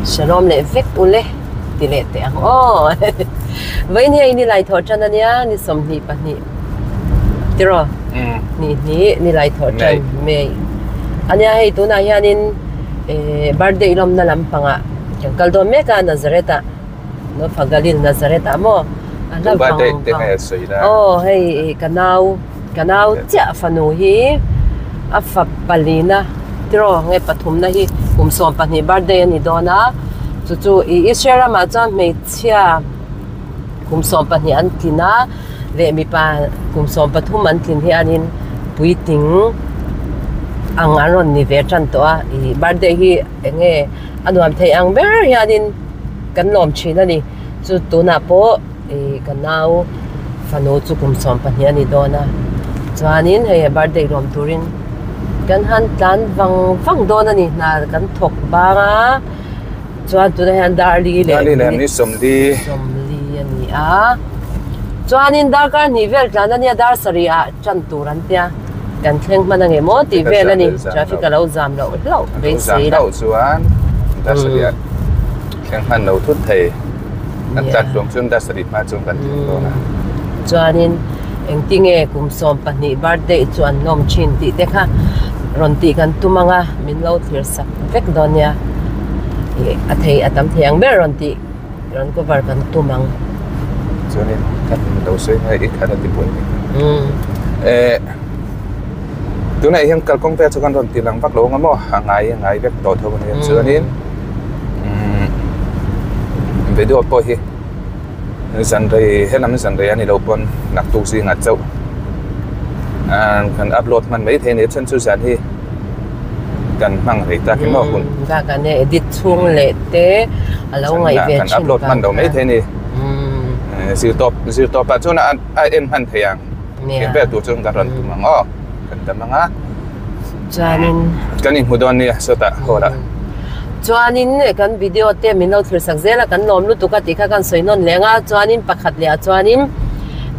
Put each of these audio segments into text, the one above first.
Shalom le vek ule tilete ang oh vain he ni lai thor chan ania ni somni pani tiro ni lai thor chan me ania he tu na hianin birthday lom na lampanga kaldo me ka Nazareta no fagalil Nazareta mo ala birthday te ngai soida oh hey kanau cha fanu hi afa palina tiro ngai pathum na hi kumsom pani birthday ni dona chu Israel ma cha me chia kumsom pani an tina ve mi pa kumsom pathum an tin hi anin puiting ang aron ni ve chan to a birthday hi nge anuam thei ang ber hianin kan lom china ni chu tuna po kanau fano chu kumsom pani ani dona chuanin he birthday rom turin kan han tlan wang dona ni na kan thok ba chuan tu han darli le ni somli ani a chuanin dar ka ni vel tlan ani dar saria chan turan tia kan thleng manang emo ti vel ani traffic alo jam lo be sei lo chuan dar saria thleng han lo thut thei kan tat rom chun dar sari ma chung kan dona chuanin engtinge kumsom pani birthday chuan nom chin ti te kha ronti kan tumanga minlo thir sak vek donia athei atam thiang ber ronti ron ko var kan tumang chuanin kan do sei ngai ik khana ti pun tunai hiam kal kong pe chukan ronti lang vak lo ngamo ngai vek to tho ni chuanin video po hi Sunday helam Sunday ani lo pon nak tu si ngat chau kan upload man mấy thế này chân su san hi kan mang rei ta ki mo hun ga kan edit chung le te alo ngai ve kan upload man do mấy thế này zil top pa chuna em han theyang ke pe tu chung ka ron tu mango kan ta manga chanin kanin hudon ni so ta hora chuanin kan video te minlo thir sak zela kan lom lu tu ka ti kha kan soinon lenga chuanin pakhat le chuanin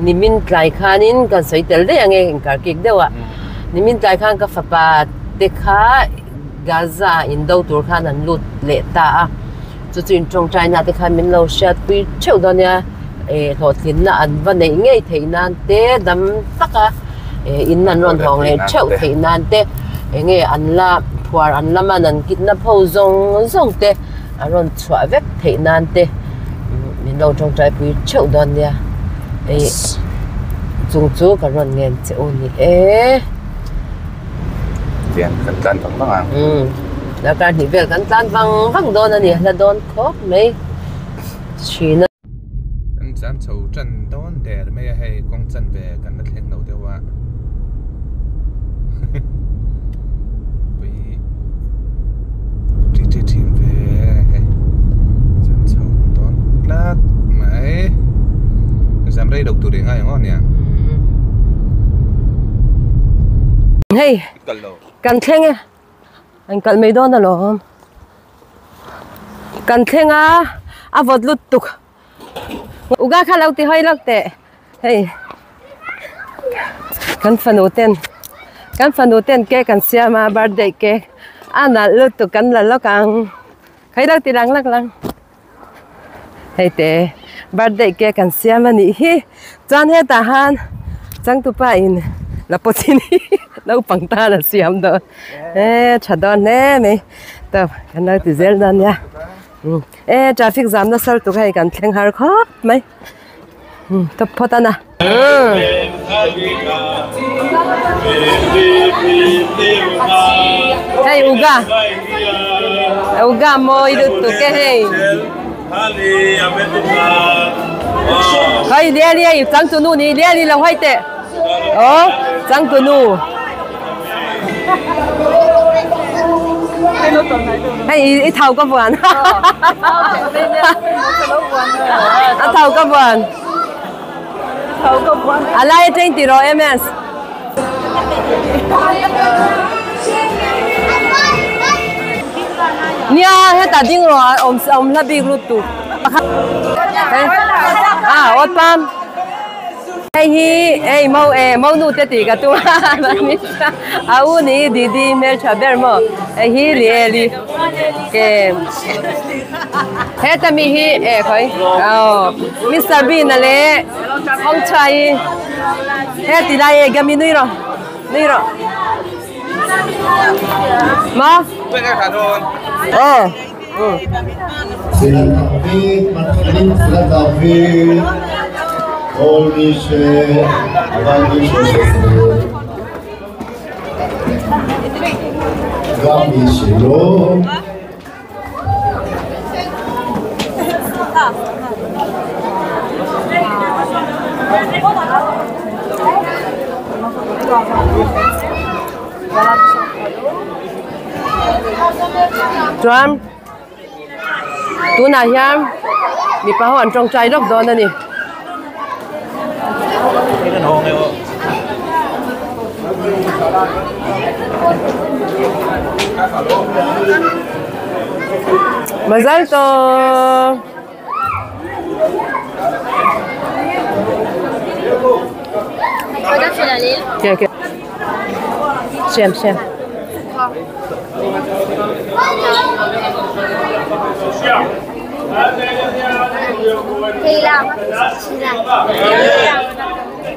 nimin tlai khanin kan soitel de ange inkar kik dewa nimin tlai khan ka fapa te kha Gaza indo tur khan an lut le ta a chu chin trong China te kha minlo shat pi cheu donia thothin na an va nei ngei theinan te dam taka in nan ron thong le cheu theinan te nge an la puar an lama nan kitna pho zong te aron chwa vek theinan te min lo trong trai pi cheu don nia chung chu ka ron ngen che oni tian kan tlan vang ang la ka ni vel kan tlan vang don ani la don khop mai china kan chan chou chan don der me he kong chan ve kan na thleng no dewa team về chân sâu đón lát máy dám đây đầu tủ để ngay ngon nhỉ hey cần khen à anh cần mấy đón là không cần khen à vật lụt tục uga khá lâu thì hơi lắc tệ hey cần phần đầu tiên cái cần xem mà birthday cái ana lu tu kan la lokang khai dak ti lang hei te birthday ke kan siamani hi chan he ta han chang tu pa in la potini lau pangta la siam do chadon ne me ta kan la ti zel dan ya traffic jam na sal tu khai kan thleng har khop mai to photana hey uga moi tu ke hey hey lia chang tu nu ni lia la hoi te chang tu nu hey i thau ka buan a thau ka buan alai 20 ro ms nia heta ding ro om la big lut tu ot pam mau nu te ti ka tu au ni di mer chaber mo hi li ke heta mi hi khoi Mr. Bean le hong chai heti dai ga mi nui ro ma Bên cái khả thôn Sila Taufik, Martin Sila Taufik, Olnische, Avanische Sesel, Gabi Shilo, Chuan tu na hiam mi pa hon trong chai dok don ani cái cần hồn này bộ mazal to ok xem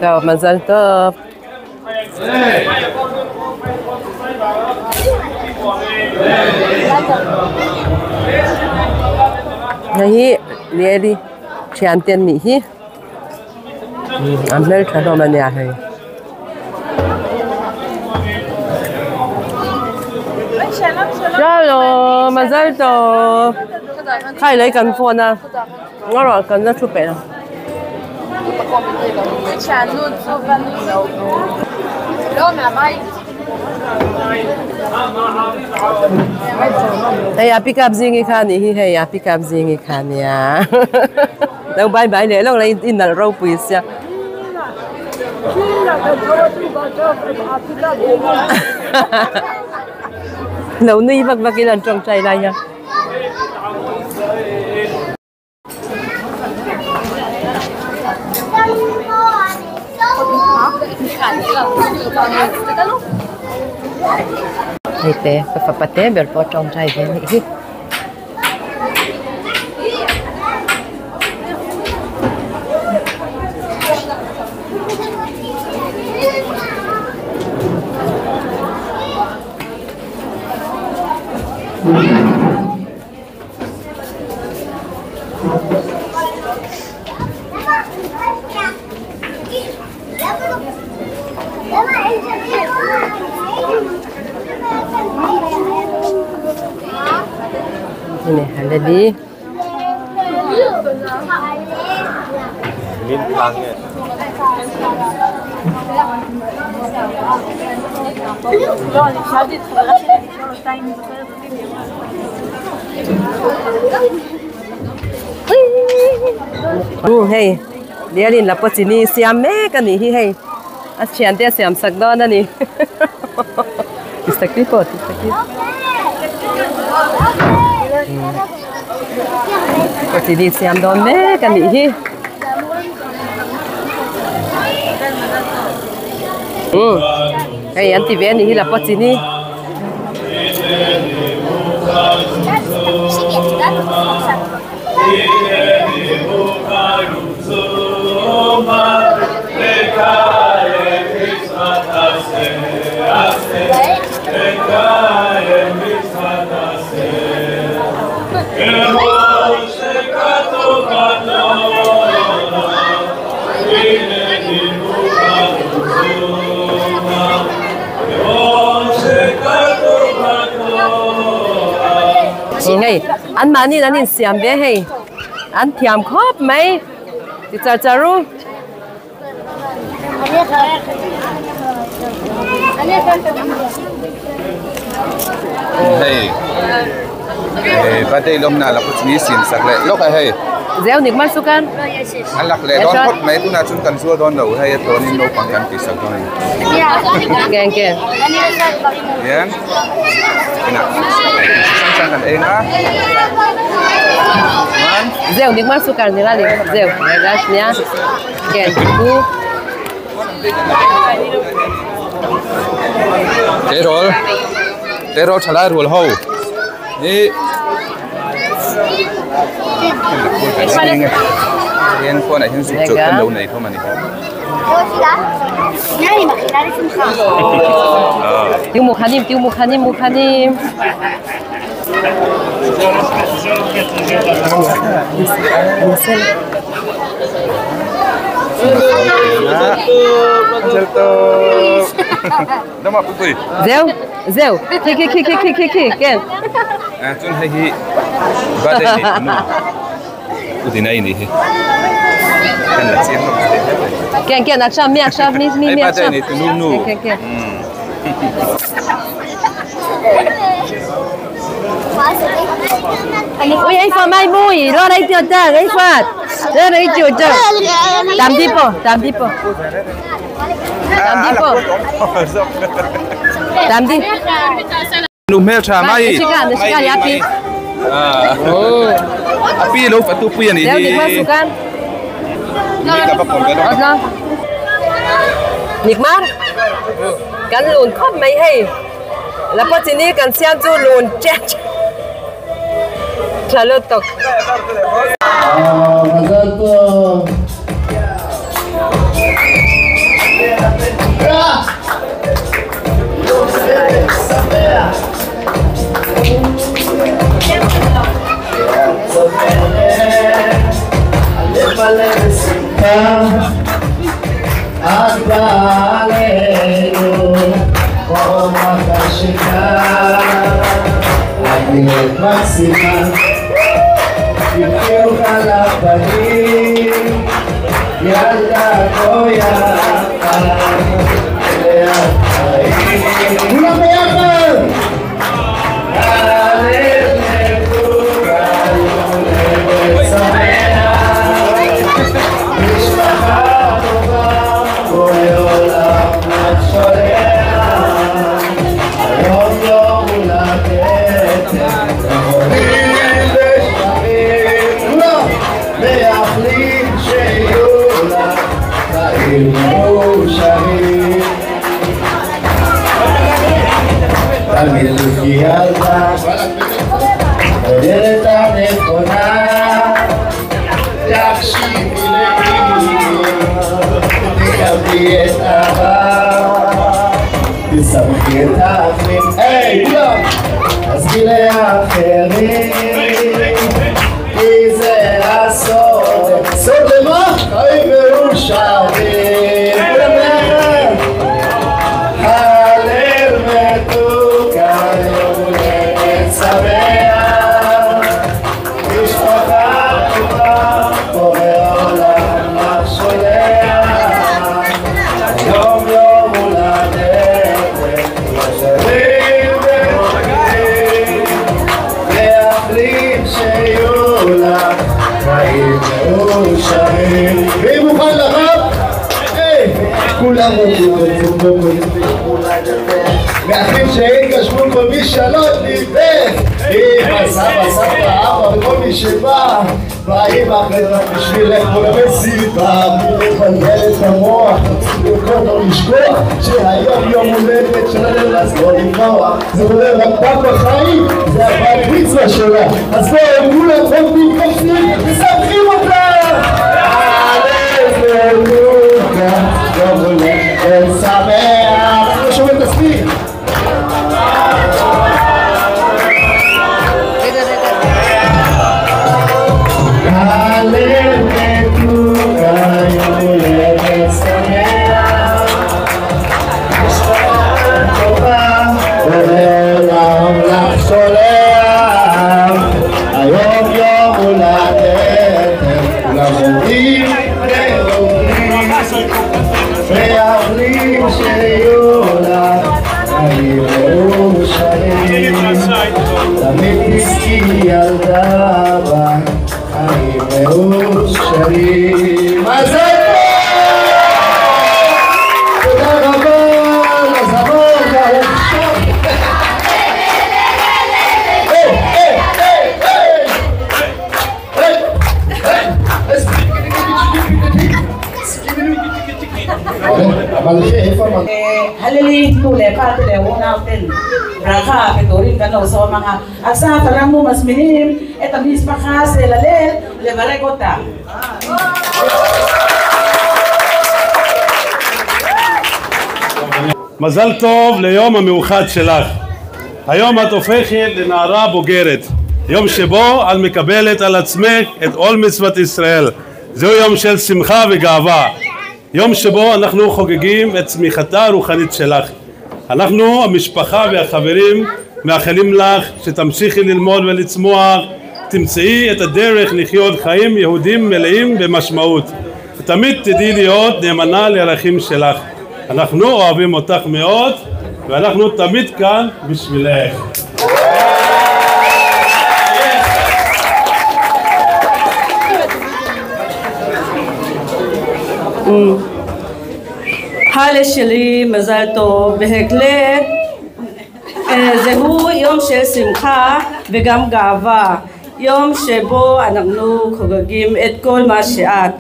rồi mazal to này đi đi chèn tiền nỉ hi ăn mấy cái đồ mà nhà hay Hello, mazal to. Khai lấy cần phone à? Ngon rồi, cần rất chụp bể nào. Hey, pick up zingi khani, hey, pick up zingi khani à. Đâu bye bye để lâu lấy in là rau bùi xia. Nấu ni vắt cái lần trong chai đây nha. Đây té, phải bắt té bèo vào trong chai thế này. Ini ada di bintangnya hey dia lin la pachini siam me ka ni hi hey a chian te siam sak don na ni istakli pot istakli pachini siam don me ka ni hi hey anti ve ni hi la pachini ngay ăn mà ni anh xem bé hay ăn thiam khóp mấy thì chả chả ru hey đây lom na là có gì xin sắc lệ lúc hay gieo nick mắt sukan anh lạc lệ đón hot mấy tu na chúng cần xua đón đầu hay tôi nên nấu bằng căn kỳ sắc thôi gang kia yeah cái nào sang sang cần em á gieo nick mắt sukan ni là gieo này là nhá gang tu Tê rô trả lại rồi hầu đi Yên qua này hiện sụp trượt cân đầu này không mà này Tiêu Mukhanim Đâu mà tụi Zeu Ki Ken à chun hay hi ba đây này tụi thì này nè kan là xiên không Ken akşam mi akşam ba đây này tụi nu Ken Ôi anh Phật mai mui, lo đây tiêu ta, anh Phật, lo đây tiêu ta, làm đi po, làm đi. Nụ mèo trà mai. Sekarang ya pi. Api lo phải tu pi này. Dia dimasukkan. Ini apa pun kan? Ada. Nikmar. Kan lun khop mai hay. Lepas ini kan siang tu lun cek. Lalu tok. Mazal maksimal Yukil kalapani Yanda koyakan Ulang bayakan Alir nebuka Yule samena Ishmahamuka Koyola Machorea Ayom yom ulakete להחליט שיהיו לה חיים מאושרים תלמידות ילדה בדלת הנכונה תקשיבי לאמא תקבלי את אבא תשמחי את האחרים היי כולם תעשי לאחרים כי זה הסוד, סוד למה? חיים מאושרים הלב מתוקן יום הולדת שמח משפחה טובה בורא עולם לך שולח יום יום הולדת ישרים ומחכים להחליט שיהיו לך חיים מאושרים מי מוכן לרב? כולם רוצים מאחים שהתגשמו כל מי שלוט ליבך אמא, סבא, סבתא, אבא וכל מי שבא באים אחרת בשבילך כל המסיבה מבלבל את המוח לרקוד או לשכוח שהיום יום הולדת של הלב אז לא למנוע זה עולה רק פעם בחיים זה הבת מצווה שלה אז בואו כולם חומדים קופנים ושמחים אותה הלב מלוקה יום הולדת שמח לא שומע את הספיק הלב מתוקה יום הולדת שמח משפחה טובה ולעולם לך שולח היום יום הולדת כולם עומדים ועומדים ויחלים שיהיו לך חיים מאושרים תמיד תזכי ילדה בה חיים מאושרים מזל טוב! תודה רבה לזמר והלחשוב Halili tule patile unauten braka keturin kano so mga asa talamu mas minim etamis pakas elalel levaregota. מזל טוב ליום המאוחד שלך. היום את הופכת לנערה בוגרת. יום שבו את מקבלת על עצמך את עול מצוות ישראל. זהו יום של שמחה וגאווה. יום שבו אנחנו חוגגים את צמיחתה הרוחנית שלך. אנחנו, המשפחה והחברים, מאחלים לך שתמשיכי ללמוד ולצמוח, תמצאי את הדרך לחיות חיים יהודים מלאים במשמעות. ותמיד תדעי להיות נאמנה לערכים שלך. אנחנו אוהבים אותך מאוד, ואנחנו תמיד כאן בשבילך. הלאה שלי, מזל טוב, בהחלט זהו יום של שמחה וגם גאווה, יום שבו אנחנו חוגגים את כל מה שאת.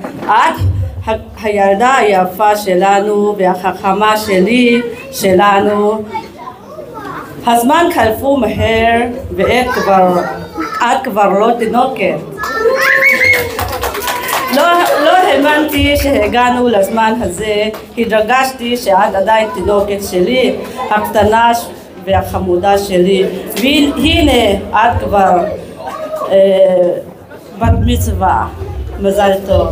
את הילדה היפה שלנו והחכמה שלנו. הזמן חלפו מהר ואת כבר לא תינוקת. לא האמנתי שהגענו לזמן הזה, התרגשתי שאת עדיין תינוקת שלי, הקטנה והחמודה שלי, והנה את כבר בת מצווה. מזל טוב.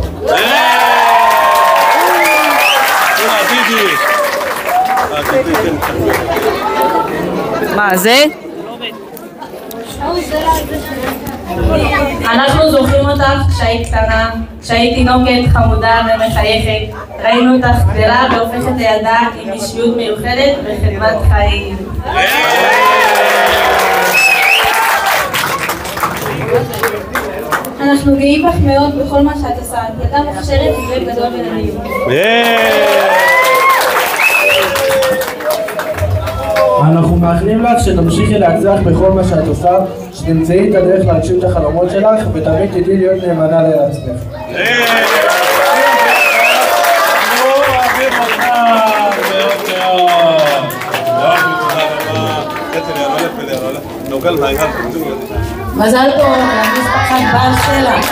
מה זה? אנחנו זוכרים אותך כשהיית קטנה, כשהיית תינוקת חמודה ומחייכת. ראינו אותך גדלה והופכת לילדה עם אישיות מיוחדת וחדמת חיים. אנחנו גאים בך מאוד בכל מה שאת עושה. ילדה מוכשרת ולב גדול ונדיב. אנחנו מאחלים לך שתמשיכי להצליח בכל מה שאת עושה, שתמצאי את הדרך להגשים את החלומות שלך ותמיד תדעי להיות נאמנה לעצמך. מזל טוב למשפחת בר שלך.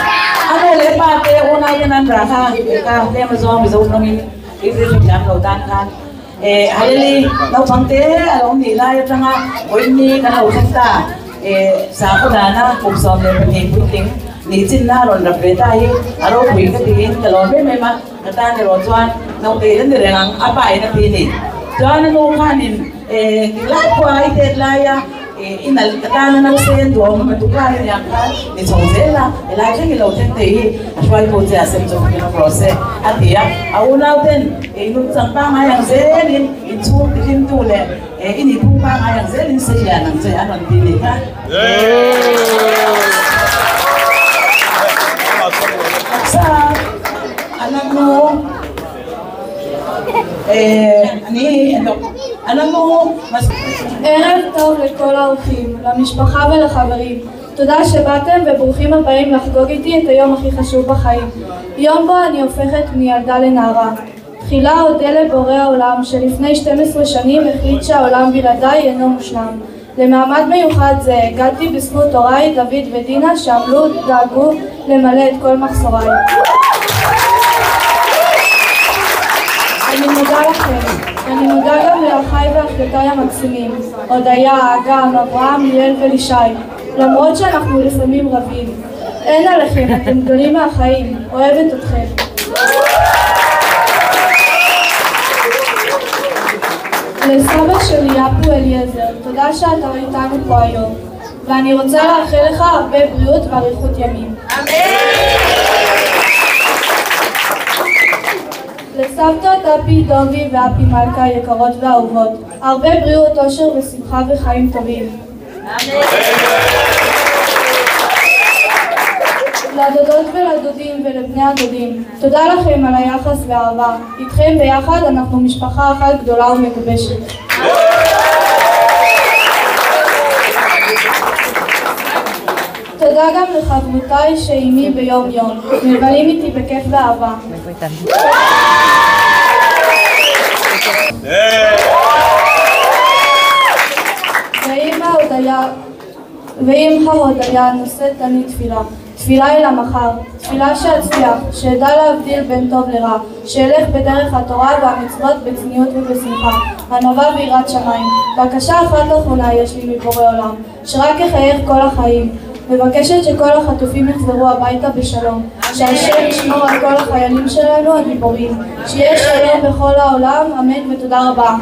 אנו לפעתי אונה ינן ברכה, כך למזון וזהות נומית, איזה שגם לאותן כאן. Halili nau pangte along nila yatanga oini kana ukta sa ko dana kumsom le pati puting ni chin na ron ra beta hi aro kui ka ti kalon me ma kata ne ro chuan nau te den re lang apa ina ti ni chuan no khanin la kwa I te la ya inal kata na nau sen do ma tu ka ni ya ka ni chong zela ela ka ki lo ten te hi ashwai ko ja sem chong ni no process atia auna ten inu champa ma yang zelin itu bikin tu le ini pumpa ma yang zelin saja nang saya anon dili ka sa alam mo ערב טוב לכל האורחים, למשפחה ולחברים. תודה שבאתם וברוכים הבאים לחגוג איתי את היום הכי חשוב בחיים. יום בו אני הופכת מילדה לנערה. תחילה אודה לבורא העולם שלפני 12 שנים החליט שהעולם בלעדיי אינו מושלם. למעמד מיוחד זה הגעתי בזכות הוריי דוד ודינה שעמלו דאגו למלא את כל מחסוריי. אני מודה לכם. אני מודה גם לאחיי ואחיותיי המקסימים, הודיה, אגם, אברהם, ליאל ולישי, למרות שאנחנו לפעמים רבים. אין עליכם, אתם גדולים מהחיים, אוהבת אתכם. לסבא שלי יפו אליעזר, תודה שאתה איתנו פה היום, ואני רוצה לאחל לך הרבה בריאות ואריכות ימים. לסבתות אפי דובי ואפי מלכה יקרות ואהובות, הרבה בריאות, אושר ושמחה וחיים טובים. לדודות ולדודים ולבני הדודים, תודה לכם על היחס והאהבה. איתכם ביחד אנחנו משפחה אחת גדולה ומגובשת. תודה גם לחברותיי שעימי ביום יום, מבלים איתי בכיף ואהבה. הודיה נושאת אני תפילה. תפילה אל המחר, תפילה שאצליח, שאדע להבדיל בין טוב לרע, שאלך בדרך התורה והמצוות בצניעות ובשמחה, ענווה ויראת שמיים. בקשה אחת אחרונה יש לי מבורא עולם, שרק אחייך כל החיים. מבקשת שכל החטופים יחזרו הביתה בשלום, שהשם ישמור על כל החיילים שלנו הגיבורים, שיש שלום בכל העולם, אמן ותודה רבה.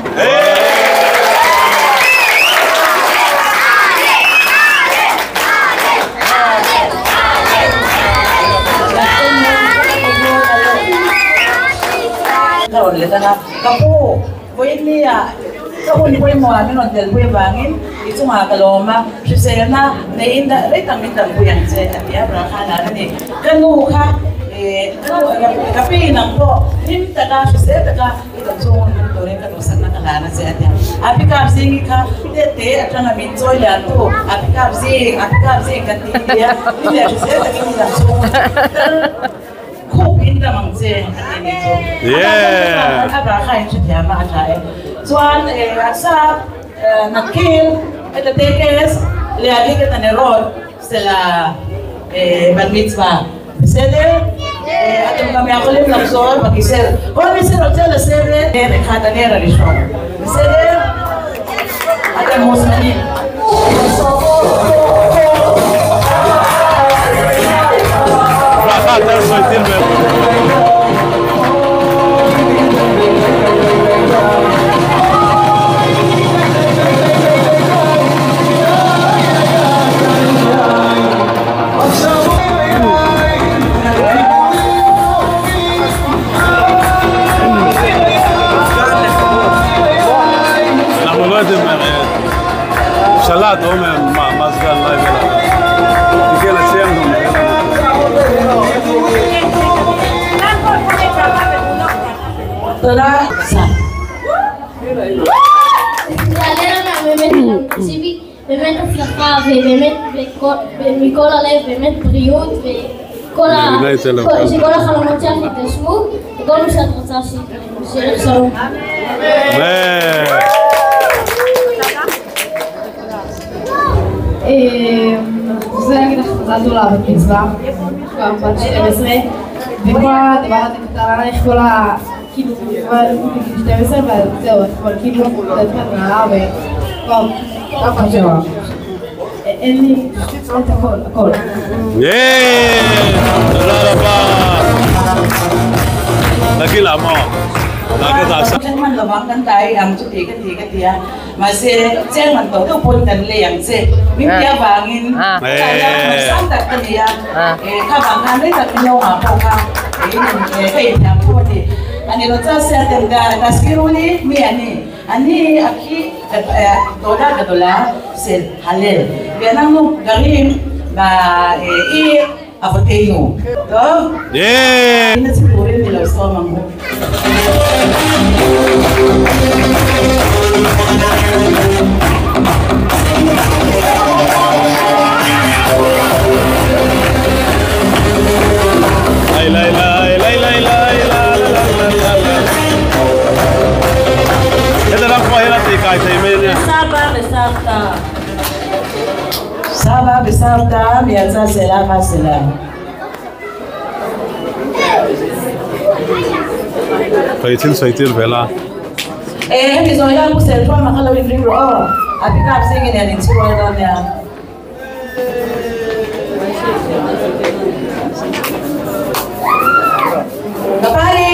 Karon letana kapu poin niya kahon ni poin mo amin on del poin bangin itu mga kaloma sisena na inda retang mitang poin se ya brakana ni kanu ka kapi nang po nim taka se taka itong so tore ka to sana kalana se atya api ka singi ka te atanga mitsoy la to api ka singi katiya ni se taka ni so Kupinda mangse ini tu. Yeah. Apa kain sudah macam. Soal asap nakil itu tekes lihat kita nerot setelah bar mitzvah. Beseder. Atom kami akolim langsor makisel. Kalau misal hotel beseder, kata nera lishon. Beseder. Ada muslimin. אנחנו לא יודעים, שלט או מה סגן לא הביא לנו. תגיע לציינו. תודה. באמת הצלחה ובאמת מכל הלב באמת בריאות ושכל החלומות שלך יתגשמו וכל מה שאת רוצה שיהיה לך שלום. אני רוצה להגיד לך מזל טוב לבת מצווה, כבר בת 12 וכל הדבר הזה קטן עלייך כל כאילו, כבר בגיל 12 וזהו, את כבר כאילו את מהנערה וכבר ככה שלו. אין לי את הכל. תודה רבה. lagi lama. Lagi tak sah. Jangan lewatkan tay yang cuti ketika masih jangan tahu pun dan leyang sih. Mimpi bangin. Kalau sangat dia, kabangan dia tak punya apa kah? Ini kayak yang pun ni. Ani rasa saya tenda naskiruni miani. Ani aki dolar sel halal. Biarlah nu garim ba Avotenu. Toh? Yeah. Ini seburin di luar sekolah. Saba besarta biasa selama selam. Saitil bela. Ni zoya aku selfie makalo ibring ro. Abi kap singin ya ni suara donya. Kapari.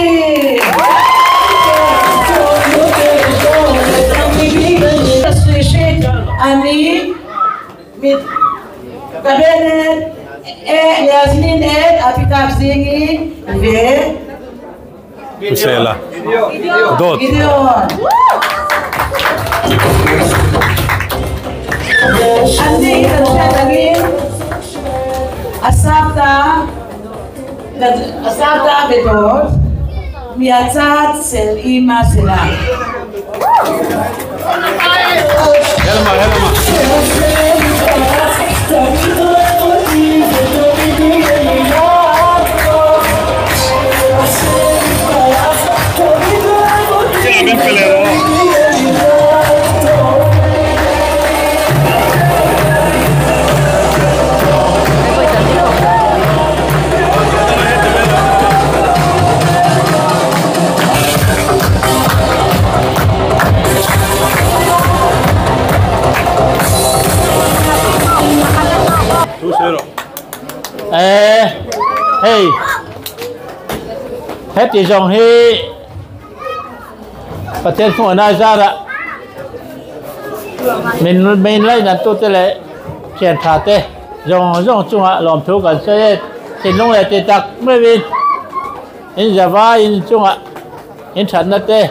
Ani mit kabenet Yasmin apikap singi ve Kusela Dot Gideon Ani kadagin Asabta bedot miatzat sel ima sela Helma hey hết thì dòng hiประเทศของนายซาระmình lấy là tôi tới lại chuyển thả tê dòng chung hạ làm thiếu cần sẽ thì lúc này thì tắc mới biết in giờ vai in chung hạ in thật là tê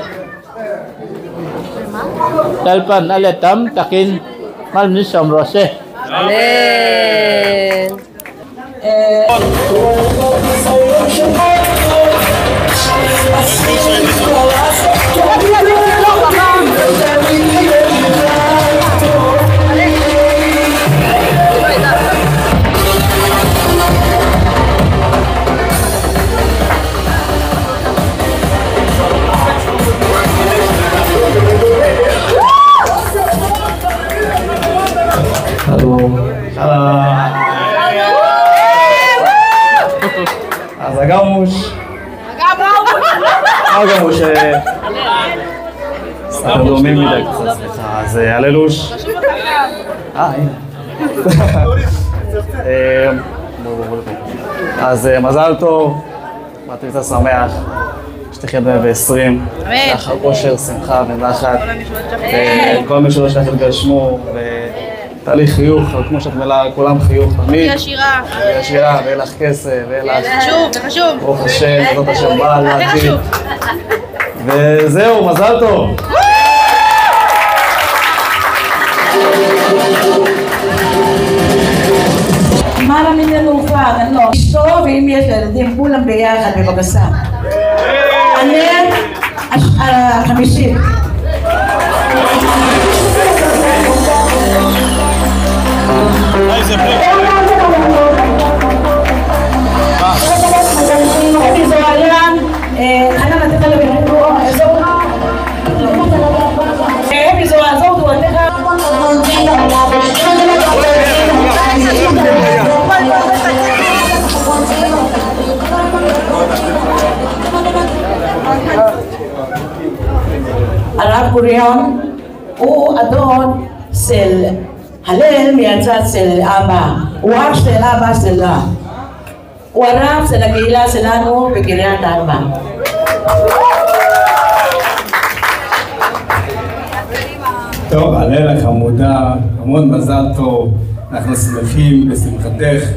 đại phần là tấm takin mal mình sống rồi sẽ Amen. אז הגמוש סתם דומים מדי קצת, סליחה, אז הללוש אז מזל טוב, בתקווה שמח, שתחיה ב-20, לאחר אושר, שמחה ונחת, כל מי שלא שלח יתגשמו, תהליך חיוך, כמו שאת מלאה, כולם חיוך תמיד. תהיה עשירה. תהיה עשירה, ויהיה לך כסף, ויהיה לך... זה חשוב, זה חשוב. ברוך השם, בעזרת השם בעל לעתיד. וזהו, מזל טוב. מה למיננו כבר, אני לא אשתו, ואם יש ילדים, כולם ביחד בבקשה. אני החמישית. הרב גוריון הוא אדון של הלל מהצד של אבא, הוא אח של אבא שלה, הוא הרב של הקהילה שלנו בקריית ארבע. טוב, הלל החמודה, המון מזל טוב, אנחנו שמחים בשמחתך,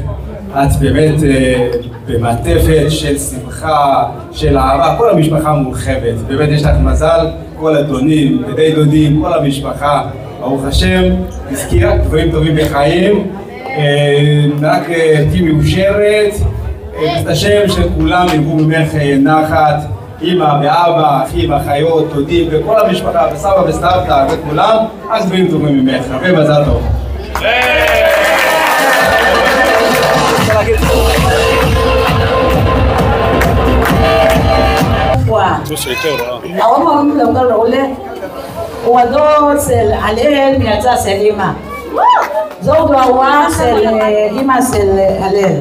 את באמת במעטפת של שמחה, של אהבה, כל המשפחה מורחבת, באמת יש לך מזל, כל הדונים, ודי דודים, כל המשפחה, ברוך השם, תזכירה דברים טובים בחיים, רק תהיי מאושרת, את השם שכולם יבואו ממך נחת, אמא ואבא, אחים, אחיות, דודים, וכל המשפחה, וסבא וסבתא, וכולם, רק דברים טובים ממך, הרבה מזל טוב. האום לא כל עולה הוא הדוד של הלל מהצד של אמא. זאת דואה של אמא של הלל.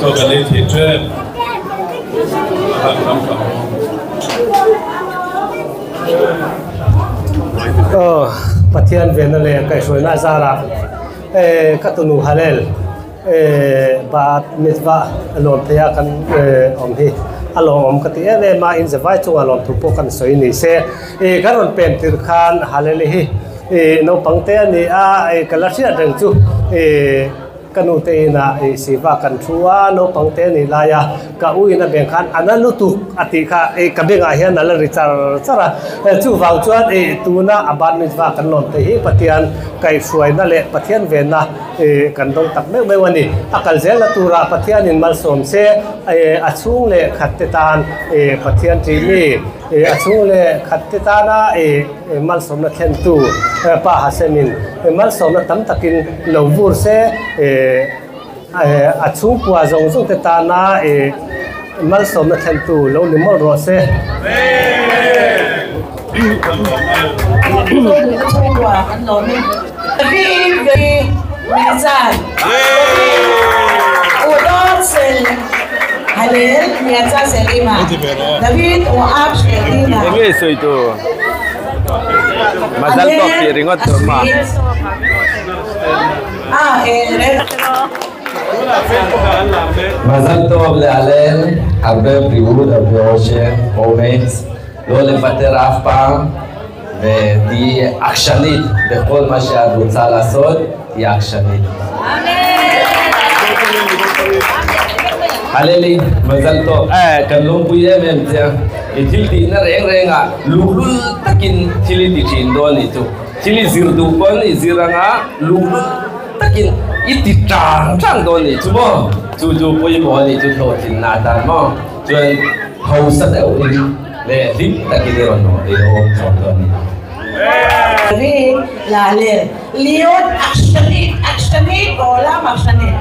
做个立体志，看看看。ประเทศเวนันเลยใกล้สวยน่าซาระกัตุนูฮาเลลบาดมิตรว่าลมเทียกันอมฮีอารมณ์กติเอเนมาอินเซไวจุงอารมณ์ทุกกันสวยนี่เสการมันเป็นติรคานฮาเลลฮีน้องปังเตนี่กันลักษณะเรื่องจูกันอุตย์น่ะสิว่ากันชัวโนปังเตนี่ลายะกับอุยน่ะเบ่งขันอันนั้นลุตุอติค่ะกับเบ่งอาเฮียนั่นละริจาร์ซาระจู่ฟังจวนตัวน่ะอับานมิตรว่ากันลมเทียปฏิญาณไก่สวยนั่นแหละปฏิญาณเวน่ะกันต้องตักไม่วันนี้อักลเซลตัวระปฏิญาณอินมัลสมเสอัศงเล่ขัดเตตานปฏิญาณจีนีอัศงเล่ขัดเตตานะมัลสมนักเขียนตัวป้าฮัสมินมัลสมนักตั้มตักินลวูร์เส chung qua zong zong te ta na mal som na thlen tu lo ni mol ro se qua ăn lẩu đi vì mezal udot sel halel mezal selima David uab selima Ini so itu Mazal tov piringot rumah מזל טוב להלל, הרבה בריאות, הרבה אושר, אומץ, לא לוותר אף פעם ותהיי עקשנית בכל מה שאת רוצה לעשות, תהיי עקשנית. Haleli, mazal to. Kalau punya memang, itu di negara lulul takin cili di Cindon itu, cili zirdupon, ziranga lulul takin itu cang don itu mo, tujuh punya pohon itu thotin nada mo, jual hausa dah ini, le lip takin derono, deron condon. Tapi lalir, liot aksenit, olam aksenit.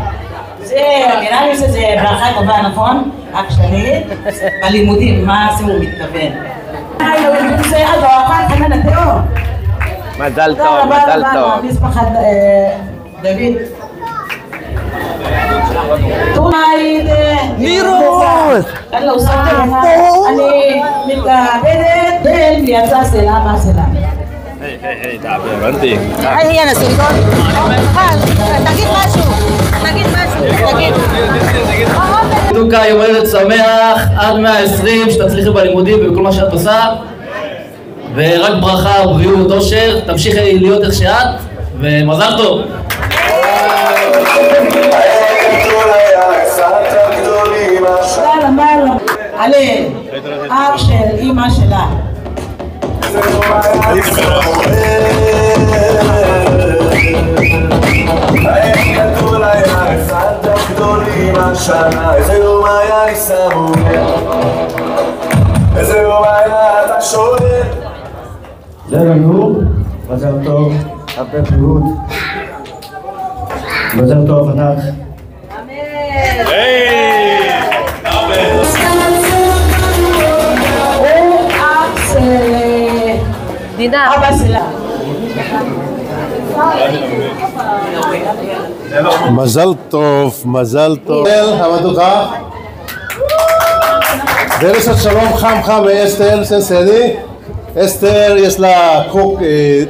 נראה לי שזה ברכה טובה, נכון? עקשנית, בלימודים, מה זה הוא מתכוון? זה הדרכה חנן התיאור. מזל טוב, מזל טוב. משפחת דוד. מירוס! אני מתכבדת בין יצא סלע בסלע. תעבר, רנטי. היי, הסרטון. תגיד משהו. דוקה, יום הולדת שמח, עד 120, שתצליחי בלימודים ובכל מה שאת עושה ורק ברכה, בריאות, אושר, תמשיכי להיות איך שאת ומזל טוב. הלל, אח של אמא שלה. איזה יום היה לי שמח, איזה יום היה אתה שואל. לנו, מזל טוב, הרבה בריאות. מזל טוב ענק. הוא אח של אבא שלה. מזל טוב, מזל טוב. המדוכה. דרשת שלום חם חם מאסתר סנסני. אסתר יש לה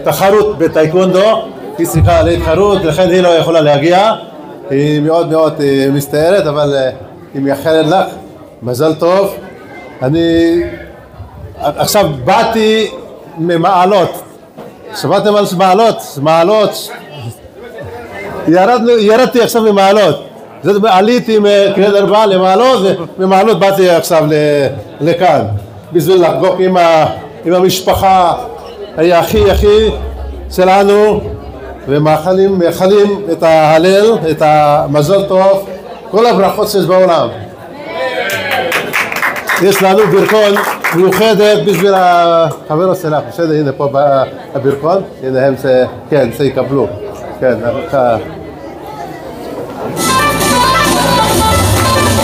תחרות בטייקונדו. היא צריכה להתחרות, לכן היא לא יכולה להגיע. היא מאוד מאוד מסתערת, אבל היא מייחלת לך. מזל טוב. אני עכשיו באתי ממעלות. שמעתם על מעלות? ירדתי עכשיו ממעלות. עליתי מקריית ארבע למעלות, וממעלות באתי עכשיו לכאן. בשביל לחגוג עם המשפחה הכי שלנו, ומאחלים את ההלל, את המזל טוב, כל הברכות שיש בעולם. יש לנו ברכון מיוחדת בשביל החבר שלך, בסדר, הנה פה הברכון, הנה הם כן, זה יקבלו, כן,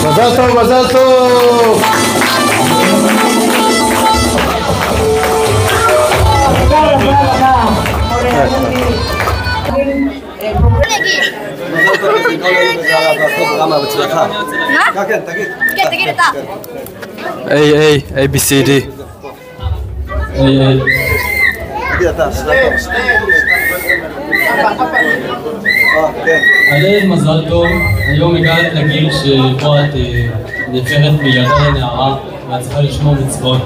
מזל טוב, מזל טוב! תגיד אתה. A, B, C, D. תגיד אתה, הלל, מזל טוב, היום הגעת לגיל שבו את נהפכת מילדה לנערה ואת צריכה לשמור מצוות.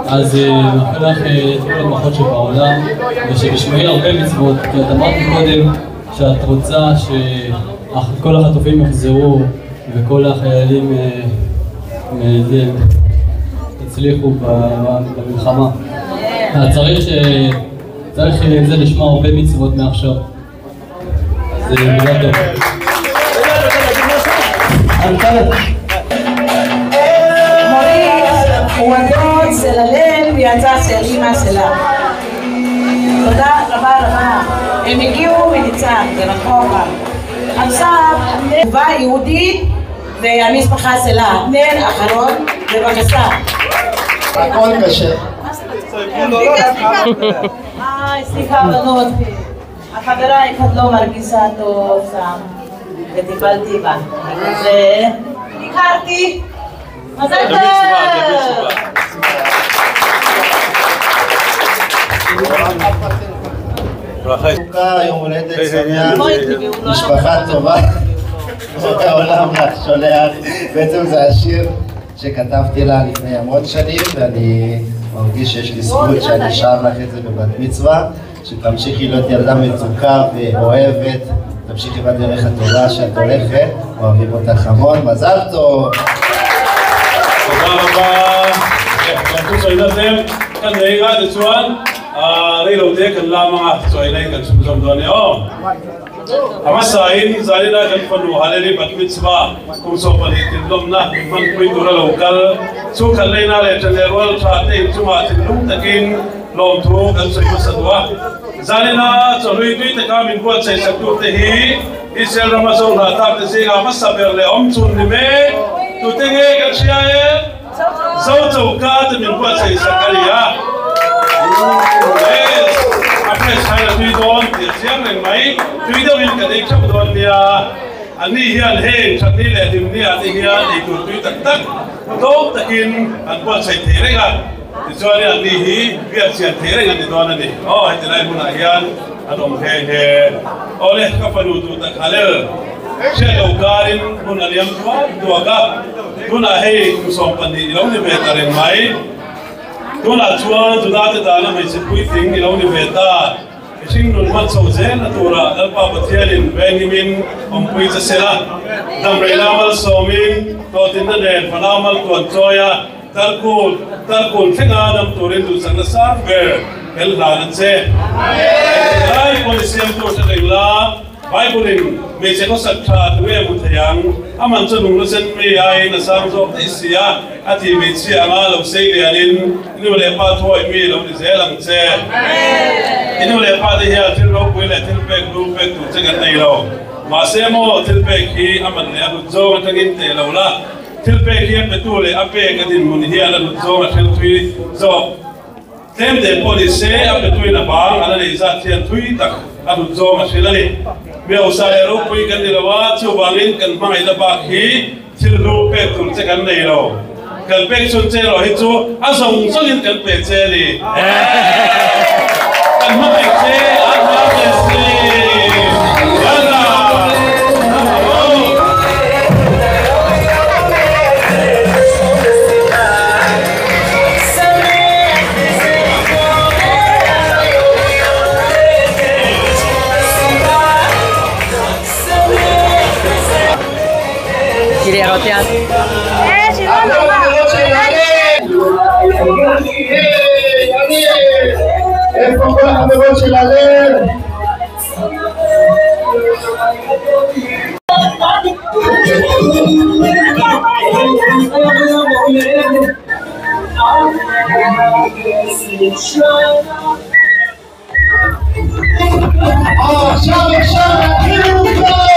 אז מאחל לך את כל הברכות שבעולם ושתשמעי הרבה מצוות, כי את אמרת קודם שאת רוצה שכל החטופים יחזרו וכל החיילים הצליחו במלחמה. צריך זה לשמוע הרבה מצוות מעכשיו. זה מילה טוב. הוא הדוד של הלל ויצא של אמא שלה. תודה רבה רבה. הם הגיעו מניצן, זה רחוק. עכשיו, תגובה יהודית והמשפחה שלה. נר אחרון, בבקשה. הכל קשה. סליחה בנות, החברה אחד לא מרגישה טוב שם וטיפלתי בה. והכרתי. מזל טוב! יום הולדת שמח, משפחה טובה, העולם לך שולח. בעצם זה השיר שכתבתי לה לפני המון שנים, ואני מרגיש שיש לי זכות שאני אשאר לך את זה בבת מצווה, שתמשיכי להיות ילדה מתוקה ואוהבת, תמשיכי בדרך הטובה שאת הולכת, אוהבים אותך המון, מזל טוב! תודה רבה. Tentu saya nasib kan mereka ada cuan, rela udah kan lama cuan ini kan semua ni. Oh, amat sain dah kan penuh hal ini batmit sebab kumso paling belum nak menpui dura lokal. So kalau ini ada general trate cuma belum takin lom tu kan saya masa dua. Zalina calui itu tak kami buat saya satu tehi. Israel Ramazan rata tersiga masa berle cun ni me. Tu tengah kan siapa? Zau ka min buat saya sekali ya. Apa saya tuh don, siang yang mai, tuh itu yang kedai cak don dia. Ani hian heng, cakni le dimni ani hian itu tuh tak, dok takin an buat saya terega. Kecuali ani hi biar saya terega di don ani. Oh, itu lain pun hian, adom he. Oleh kapan itu tak halal. Saya ugarin pun aliam dua kap. Tuna hei kusong pandi ilaw ni beta rin mai. Tuna chuan tuda na may sirkuiting ilaw ni beta. Ising nunman sa uzen natura alpa patialin Benjamin ompui sa sila. Damray namal somin totin na den panamal tuan choya tarkul tingadam turin du sang nasang ber eldanan se. Ay polisiyam tu sa kayla. Bible mese ko sakta tuwe mutayang aman chunung lo sen me ai na sang zo isia ati me chi anga lo sei le anin inu le pa thoi mi lo ni zelang che inu le pa de ya til lo pui le til pe group pe tu chegan nei lo ma se mo til pe ki aman le abu zo ma tagin te lo la til pe ki pe tu le ape ka din mun hi ala zo ma til tui zo tem de police ape tu na ba ala le za thian tui tak abu zo ma silani Biar saya rupui kan dilawa, cubangin kan mangai dabak hi, cilu petul cekan nelo, kan pek sunce lo itu, asong songin kan pece ni, kan mangai ce, apa pece, Kiri rotian. איפה כל החברות של הלב? עכשיו נתחילו כבר!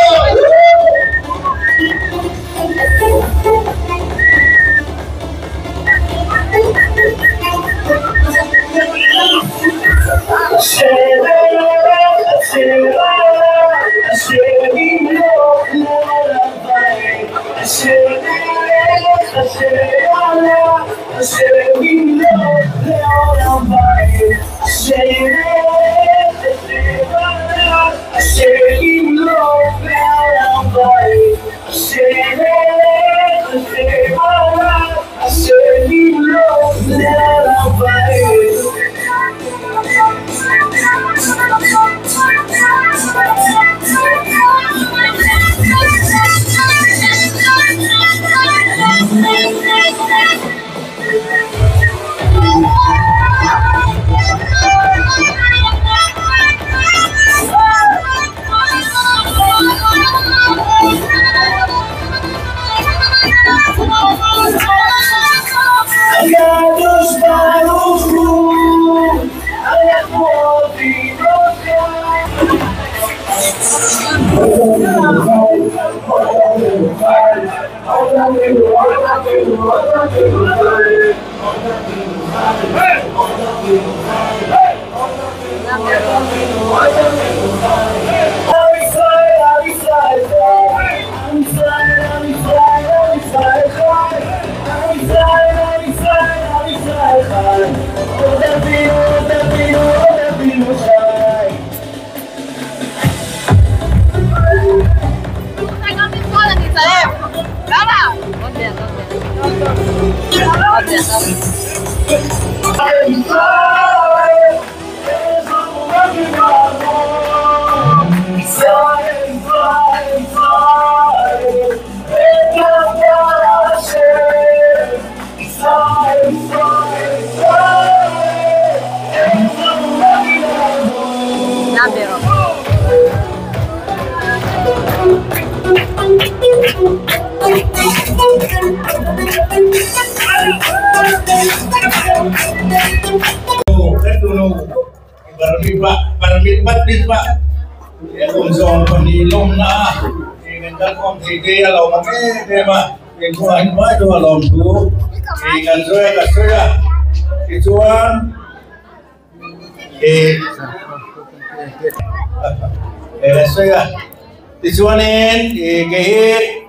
Tijuanin gehit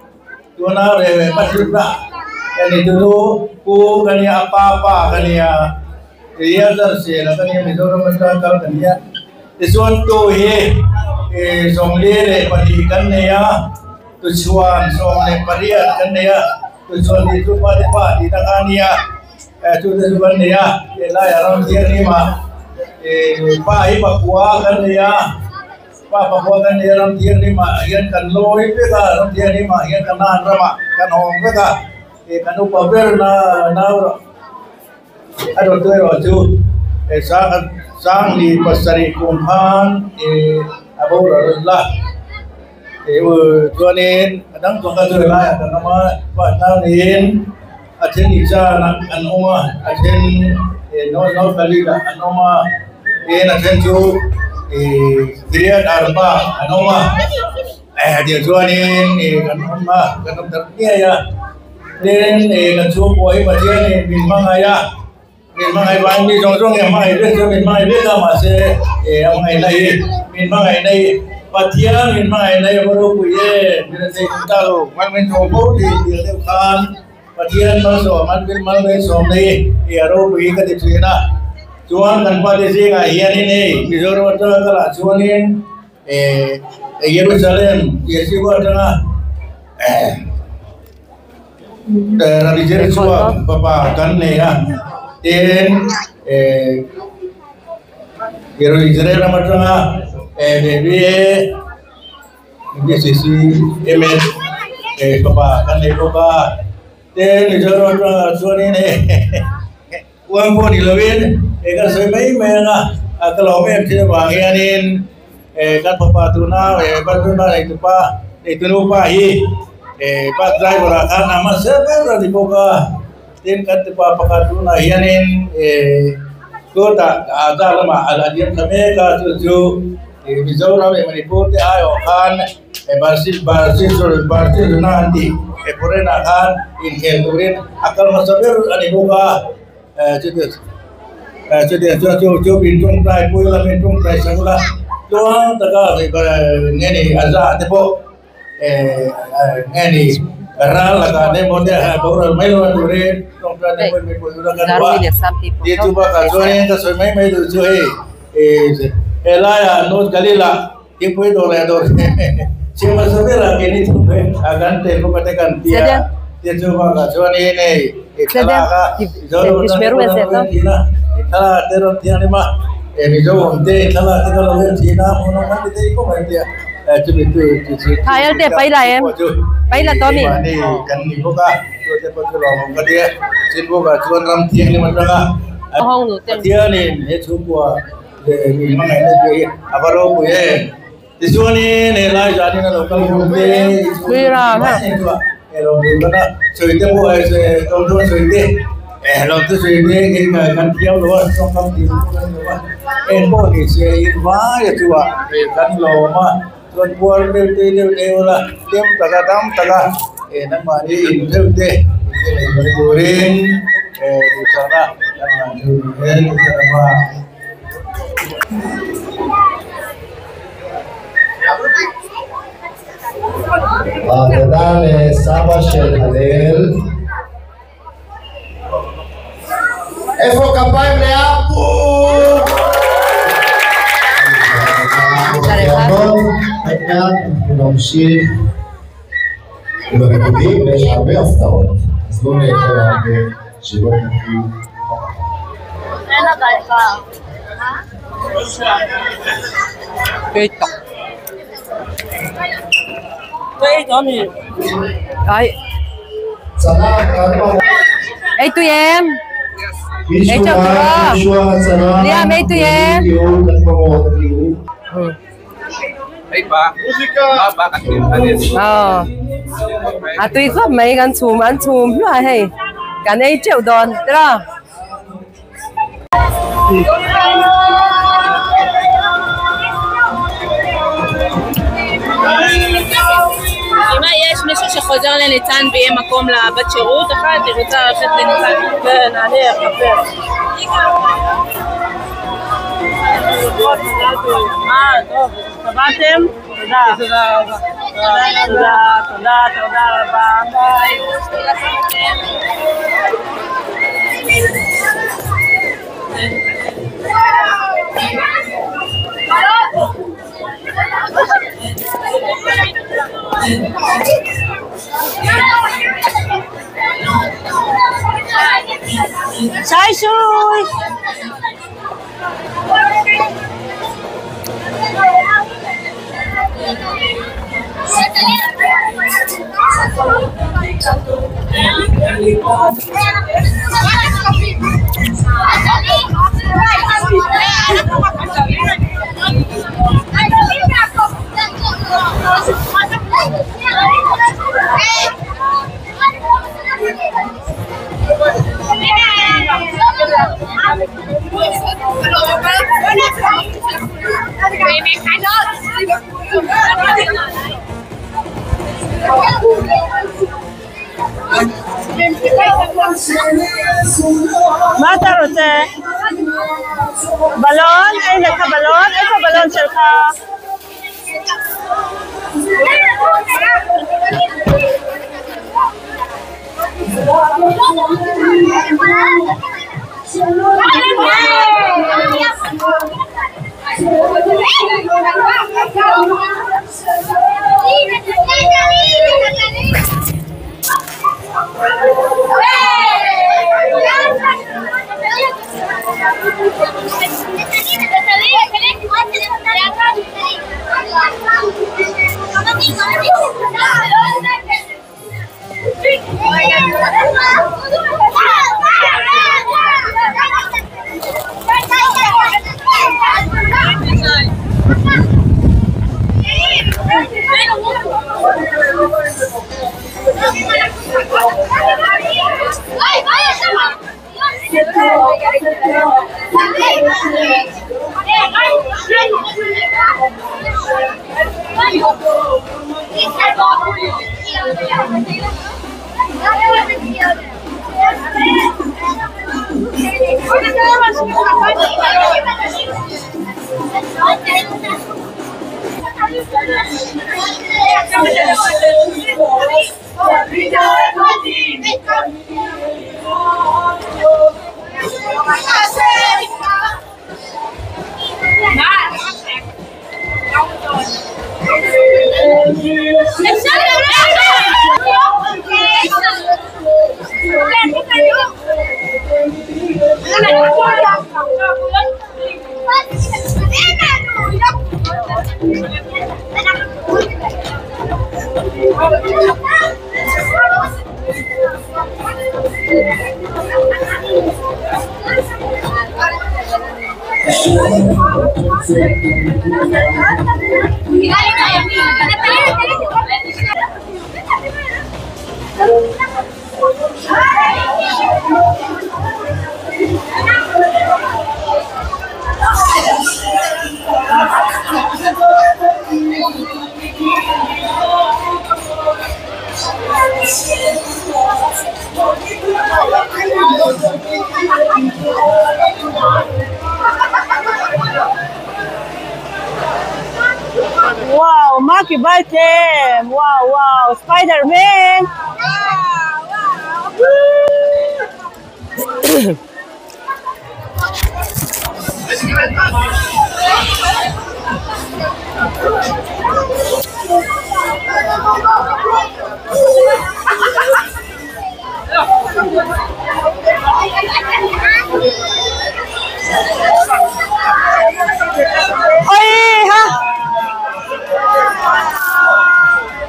tuna re pasibra yani dulu ku kania apa kania dia tersela kania mizoram kal kania tijuan tu he somle re padikan ya tujuan somle padiat kan ya tujuan itu pada di tangania tu tujuan ya lah orang dia ni mah pai pakua kan ya Papa bukan dia ram dia ni mah yang kan loi pega ram dia ni mah yang kan nan rama kan hong pega kan upa ber na ado tu tu sang di pasari kumpan abu Allah tuanin kadang tuan tu lah kan nama pak tanin ajen ija nak anoma ajen no kali lah anoma ajen tu Dilihat arba, anoma, dia tuanin, anoma, kan terkia ya, dan kan cukup macam ni, memang ayah bangni jong yang mai itu memang beda masih, yang mai lagi, memang ini, patian memang ini baru puye, bila saya tahu, mana jompo di dia kan, patian masuk, mana masuk ni, baru puye kat itu na. Cuan tanpa desa yang ini, Mizoram adalah cuan ini, Yerusalem, Yeshua adalah Nabi Yerusalem, Bapa kan ni ya, dan Yerusalem adalah sisi emet, Bapa kan ni Bapa, dan Mizoram adalah cuan ini. Uang pun dilawin, kan semai mana kalau memang tidak bahagianin, kan papa tuna, batuna itu lupa pas driver akan nama siapa di boga, dan kan papa tuna hianin, kota ada lama ada dia kami kan tujuh, Mizoram Manipur te ayo kan, basis nanti, pura kan, inhelurin akal masaber di boga. Jadi tu pintung trai pula pintung trai segala doang tegak ni azat tepo ni ral laga ni model baru main dure pintung trai tepo pintung laga dua dia tu bakal join tu semai main tu elaya not galila dia pun dore siapa sahaja kini tu agan tepo katakan dia tu bakal join ni Italah terus dia ni mah, Mizoram te italah kalau dia Cina, orang mana dia ikut macam dia, tu. Thailand te payla Tommy. Ni kan ni buka, tu cepat orang muka dia, buka cuan ram tiang ni macam apa? Dia ni cukup, ni mana dia apa roh puye, tisu ni lah jadi na lokal puye. Kuira ha. Kalau di mana cerita buat tonton cerita, kalau tu cerita kan tiap luar sokam di luar, boleh saya irma ya tua, kan lama tuan buat dia lah, tiap taga nang mari interde durin di sana nang durin sama תודה לסבא של הלל. איפה כפיים לאבו? אנחנו נמשיך עם הריקודים ויש הרבה הפתעות. אז לא נאחר הרבה שלא תתחיל. אין הביתה. Kijk. Đây đó nè. Đấy. Ê tụi em. Ê chào tụi. Liam ê tụi em. Ê ba. Ba cắt tiền anh à tụi có mấy con chùm ăn chùm rồi hey. Cái này triệu đòn, được không? אמא, יש מישהו שחוזר לניצן ויהיה מקום לבת שירות אחת? היא רוצה ללכת לניצן. כן, אני אחפש. טוב, קבעתם? תודה רבה. תודה רבה. Sai xui. מה אתה רוצה? בלון? אין לך בלון? איפה הבלון שלך? Wow, Marky Baltem! Wow, wow, Spider-Man! Ôi ha!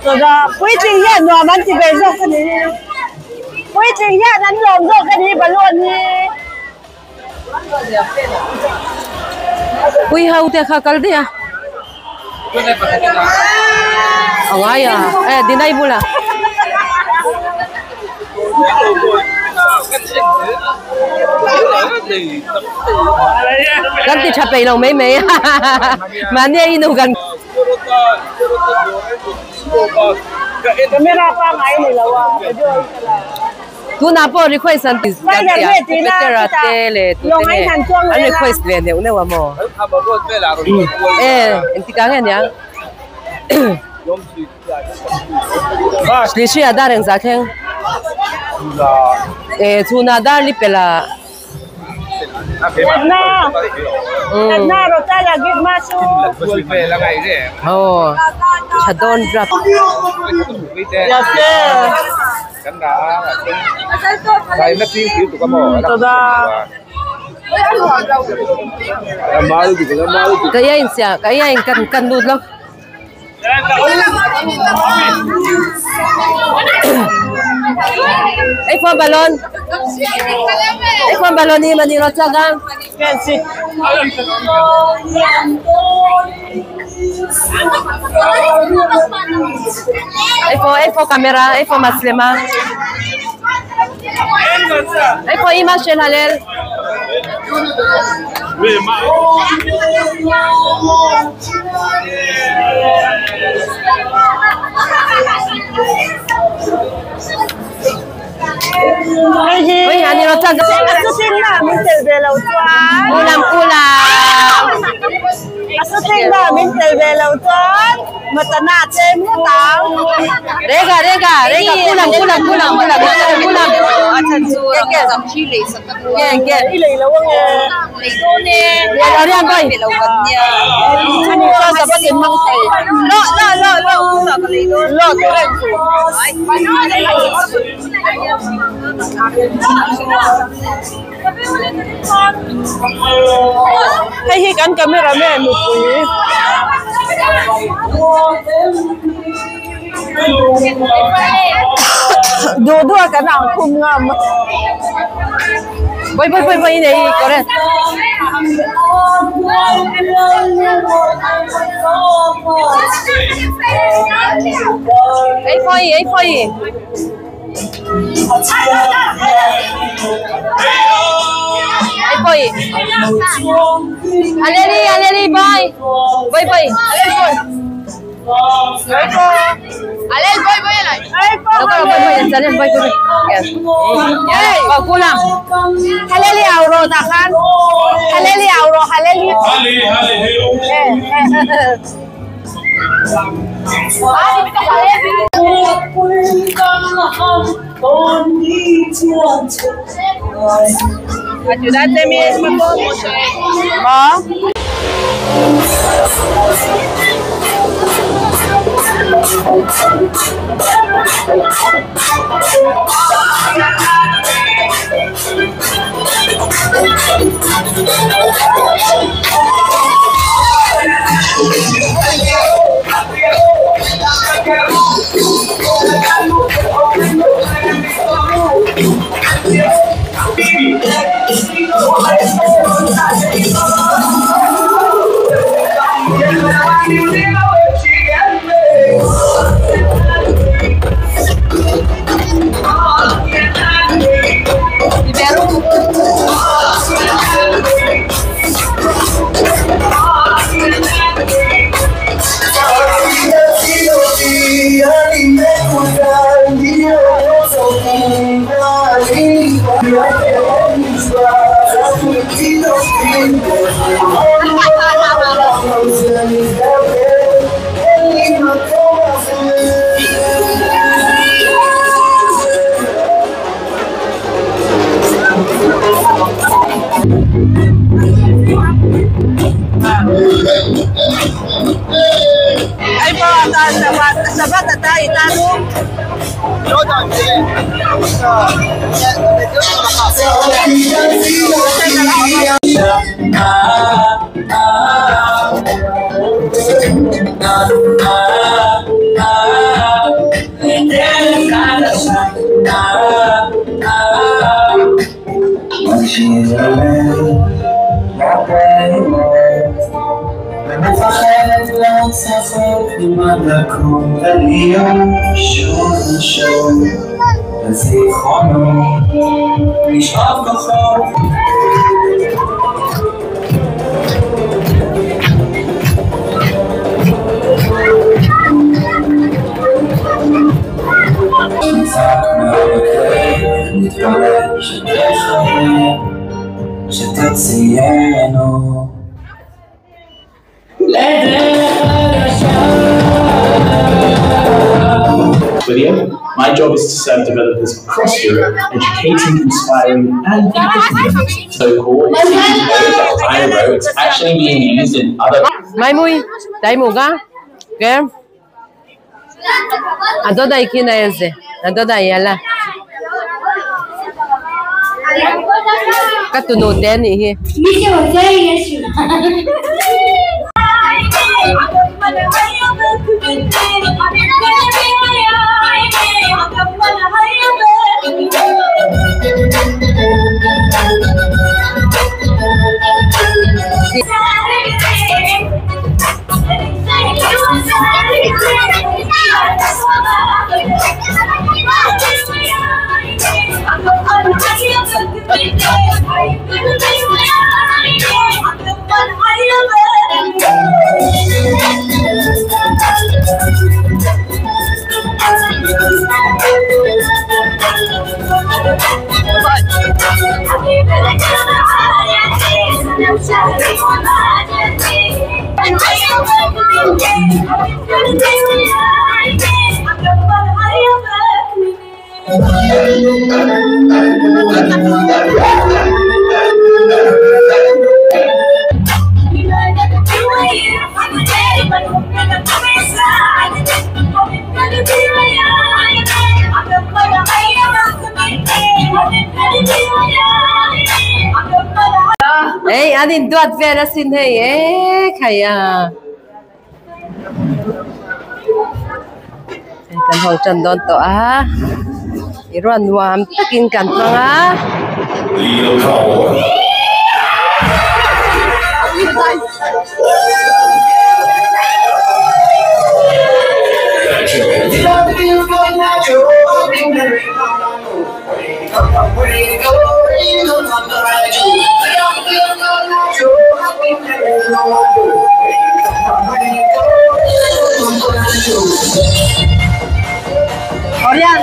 Rồi đó, quý trình hiện rồi bắn thì về rồi cái này. Quý trình hiện đánh lồm rồi cái này bà luôn đi. Quý hậu thì khá cẩn đi à? Ở ngoài à? Ê, đi đây vui là. Gần thì chập bầy lòng mấy mấy mà nghe inu gần. Camera pa ngay này là tu na po request an tis kan ya petera tele tu tele an request le ne une wa mo enti ka ngen ya Slishi ada reng za kheng tu na dar li pela na rồi ta là give masu oh chadon drop yes Cánh đá đây nó tiếng kiểu tụi con bò kaya in siya kaya in kan dud lang ay po balon ni Manilo Tsagang fancy ay po kamera ay po maslema ay po image shel halel Ôi, anh đi nó chân Asutin namin Telbelaw Tuan. Ulam. Asutin namin Telbelaw Tuan. Mata natin mo tao. Rega, kulang. Asan sa Chile sa Gen. Ilawang Ito ni. Arian boy. Bilawan niya. Ano sa batin mang tay. Lo. Sa kalito. Lo, correct. Ay, paano? Hay hikan cameraman mo po eh. Dua ka na kum ngam. Boy, ini correct. Ay foi. Ay boy. Aleli boy. Boy. Alel boy. Alel boy alay. Boy. Alel boy. Yes. Yes. Kulang. Haleli auro takan. Haleli auro. Hali. Ayúdate mismo como sabat at itano. מפחדת להצלחות כמעט לקום ולהיות שוב ושוב לזיכרונות לשאוף כוחות נצעק מהמקרה נתפלל שתחיה שתציינו Video. My job is to serve developers across Europe, educating, inspiring, and equipping them. So-called IRO, it's actually being used in other. Mai mui, dai muga, kem? Ado dai kina else, ado dai yala. Katunu teni hi. Miki hotel yesu. Hey, anin duat vera sin hey, kaya. Kan hong chan don to iruan wam takin kan panga. Orian.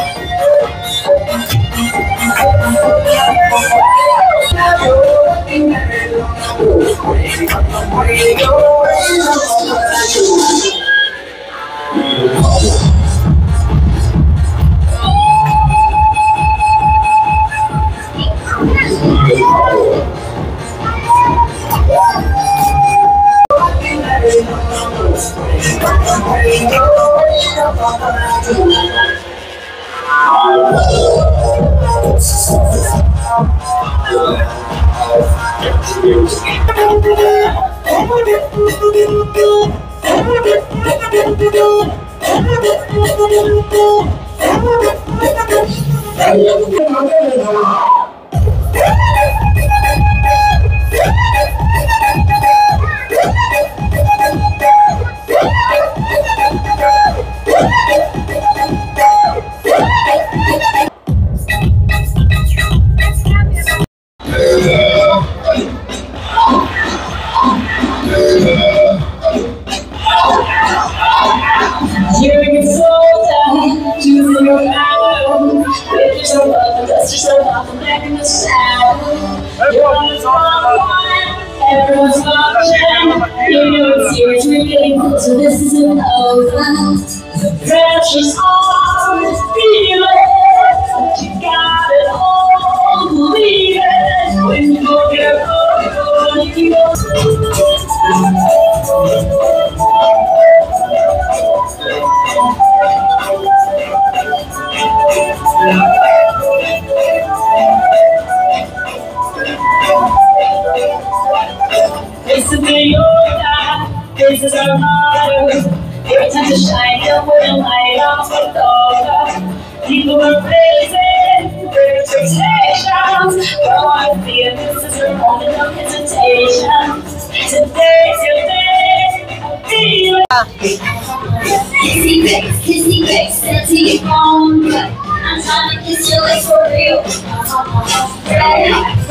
Everyone's watching, you know it's here, we're getting closer, this isn't over. The pressure's on, feel it, you got it all, believe it. When you go get home, you go. This is your time, this is our motto. Your time to shine, and we'll light up the door. People are praising their expectations. Go on, feel this is your moment of hesitation. Today's your day, feel it. Kissy face, send to your phone. I'm trying to kiss your lips for real.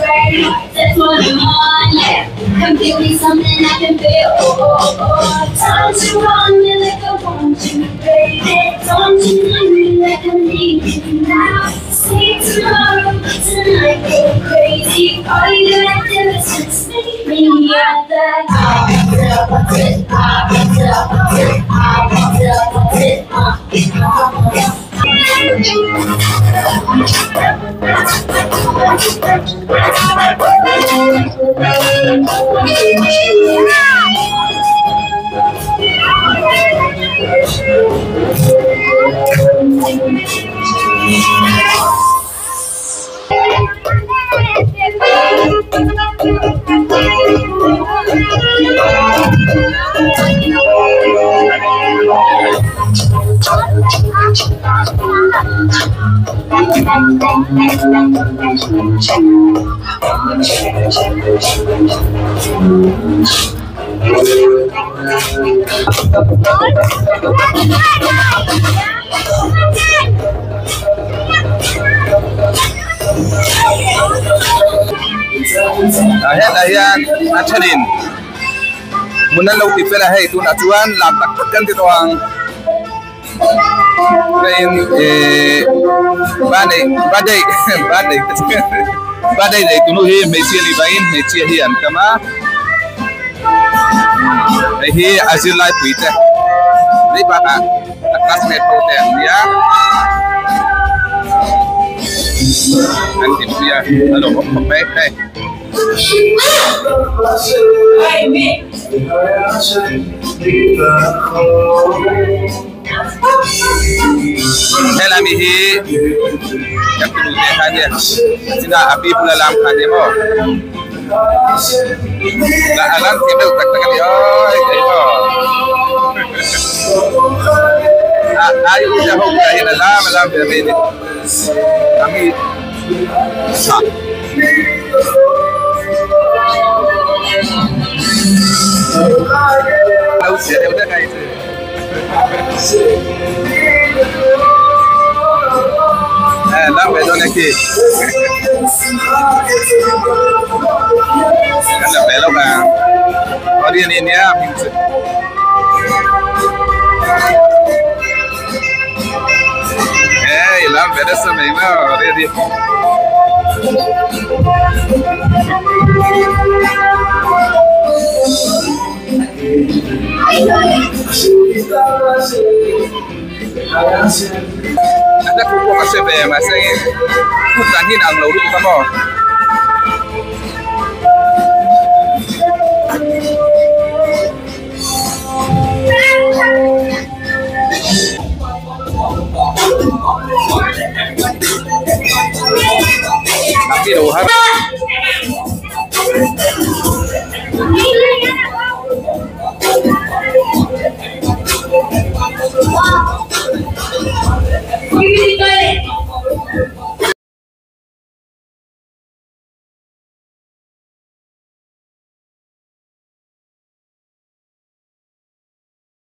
Ready, that's what I'm on, yeah. Come give me something I can feel. Time to run me like I want you, baby. Don't you need me like I need you now? See tomorrow, tonight go crazy. All you have to do is just make me out that Ayan, Nachanin. Muna lâu thì phải là hay tu natuan làm đặc tất chân thì toàn bên ba đây này tu nuôi mấy chia đi vậy mấy chia hiền cả má đây hi azil lai pui te đây ba à classmate ho te ya anh tìm bia alo không bé đây hey me Hela mi hi jak tu le khane sina api pula lam khane mo la alam tebel tak tak ni oi kai mo ayo ja ho kai na lam be be ni kami sa Lau sia dia udah kai là về đâu này kì là về đâu mà có đi này nhé mình làm về đó sao mình mà đi đi ada kuku kasih bayar masa ini bukan hin ang lalu kita mau tapi doa